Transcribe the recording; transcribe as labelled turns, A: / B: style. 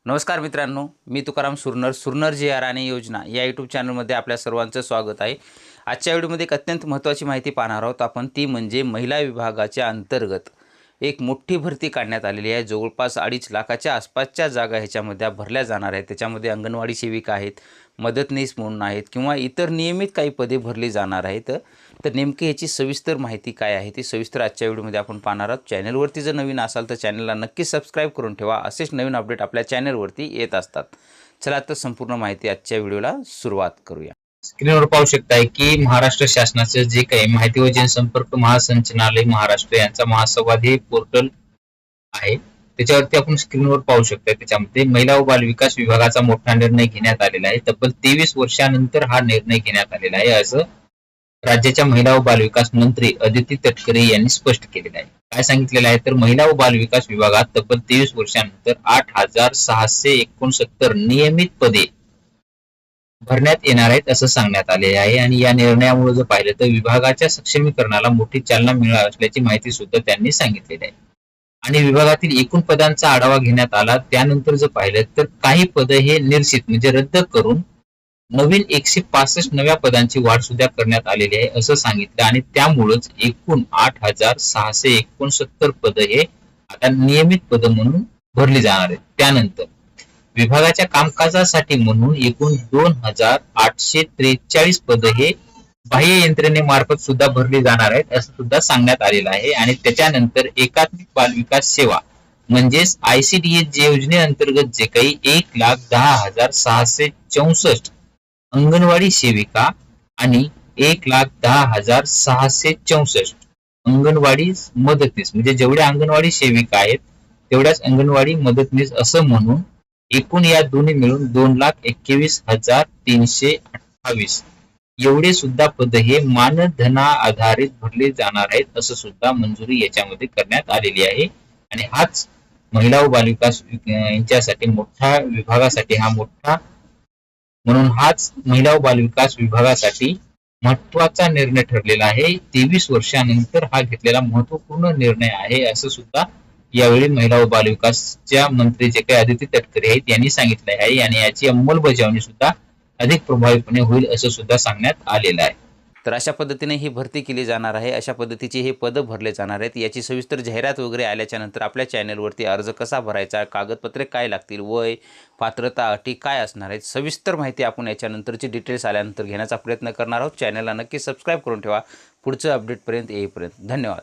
A: नमस्कार मित्रांनो, मी तुकाराम सुरनर जी आर आणि योजना या यूट्यूब चॅनलमध्ये आपल्या सर्वांचं स्वागत आहे। आजच्या व्हिडिओमध्ये एक अत्यंत महत्त्वाची माहिती पाहणार आहोत आपण, ती म्हणजे महिला विभागाच्या अंतर्गत एक मोठी भरती काढण्यात आलेली आहे। जवळपास 2.5 लाखाच्या आसपासच्या जागा ह्याच्यामध्ये भरल्या जाणार आहेत। त्याच्यामध्ये अंगणवाडी सेविका आहेत, मदतनीस म्हणून आहेत किंवा इतर नियमित काही पदे भरली जाणार आहेत। तर नेमकी ह्याची सविस्तर माहिती काय आहे ती सविस्तर आजच्या व्हिडिओमध्ये आपण पाहणार आहोत। चॅनलवरती जर नवीन असाल तर चॅनलला नक्की सबस्क्राईब करून ठेवा, असेच नवीन अपडेट आपल्या चॅनलवरती येत असतात। चला तर संपूर्ण माहिती आजच्या व्हिडिओला सुरुवात करूया।
B: स्क्रीनवर पाहू शकताय की महाराष्ट्र शासनाचे जे काही माहिती व जनसंपर्क महासंचालनालय महाराष्ट्र यांचा महासंवाद हे पोर्टल आहे, त्याच्यावरती आपण स्क्रीनवर पाहू शकताय। त्याच्यामध्ये महिला व बाल विकास विभागाचा मोठा निर्णय घेण्यात आलेला आहे। तब्बल 23 वर्षानंतर हा निर्णय घेण्यात आलेला आहे, असं राज्याच्या महिला व बाल विकास मंत्री अदिती तटकरे यांनी स्पष्ट केलेलं आहे। काय सांगितलेलं आहे तर महिला व बाल विकास विभागात तब्बल 23 वर्षानंतर 8,669 नियमित पदे भरण्यात येणार आहेत असं सांगण्यात आले आहे। आणि या निर्णयामुळे जर पाहिलं तर विभागाच्या सक्षमीकरणाला मोठी चालना मिळणार असल्याची माहिती सुद्धा त्यांनी सांगितलेली आहे। आणि विभागातील एकूण पदांचा आढावा घेण्यात आला, त्यानंतर जर पाहिलं तर काही पद हे निर्सित म्हणजे रद्द करून नवीन 165 नव्या पदांची वाढ सुद्धा करण्यात आलेली आहे असं सांगितलं। आणि त्यामुळेच एकूण 8,669 पद हे आता नियमित पद म्हणून भरली जाणार आहेत। त्यानंतर विभागाच्या कामकाजासाठी म्हणून एकूण 2,843 पद हे बाह्य यंत्रणेमार्फत सुद्धा भरली जाणार आहेत असं सुद्धा सांगण्यात आलेलं आहे। आणि त्याच्यानंतर एकात्मिक बाल विकास सेवा म्हणजेच ICDS योजनेअंतर्गत जे काही 1,10,664 अंगणवाडी सेविका आणि 1,10,664 अंगणवाडी मदतनीस म्हणजे जेवढ्या अंगणवाडी सेविका आहेत तेवढ्याच अंगणवाडी मदतनीस असं म्हणून एकूण या दोन्ही मिळून 2,21,328 एवढे सुद्धा पद हे मानधना आधारित भरले जाणार आहेत असं सुद्धा मंजुरी याच्यामध्ये करण्यात आलेली आहे। आणि हाच महिला व बालविकास यांच्यासाठी मोठा विभागासाठी हा मोठा म्हणून हाच महिला व बालविकास विभागासाठी महत्वाचा निर्णय ठरलेला आहे। 23 वर्षानंतर हा घेतलेला महत्वपूर्ण निर्णय आहे असं सुद्धा यावेळी महिला व बालविकासच्या मंत्री जे काही अदिती तटकरे आहेत यांनी सांगितले आहे। आणि याची अंमलबजावणी सुद्धा अधिक प्रभावीपणे होईल असं सुद्धा सांगण्यात आलेलं आहे।
A: तर अशा पद्धतीने ही भरती केली जाणार आहे, अशा पद्धतीचे हे पद भरले जाणार आहेत। याची सविस्तर जाहिरात वगैरे आल्याच्या नंतर आपल्या चॅनलवरती अर्ज कसा भरायचा, कागदपत्रे काय लागतील, वय, पात्रता, अटी काय असणार आहेत, सविस्तर माहिती आपण याच्यानंतरची डिटेल्स आल्यानंतर घेण्याचा प्रयत्न करणार आहोत। चॅनलला नक्की सबस्क्राईब करून ठेवा पुढचं अपडेटपर्यंत येईपर्यंत। धन्यवाद।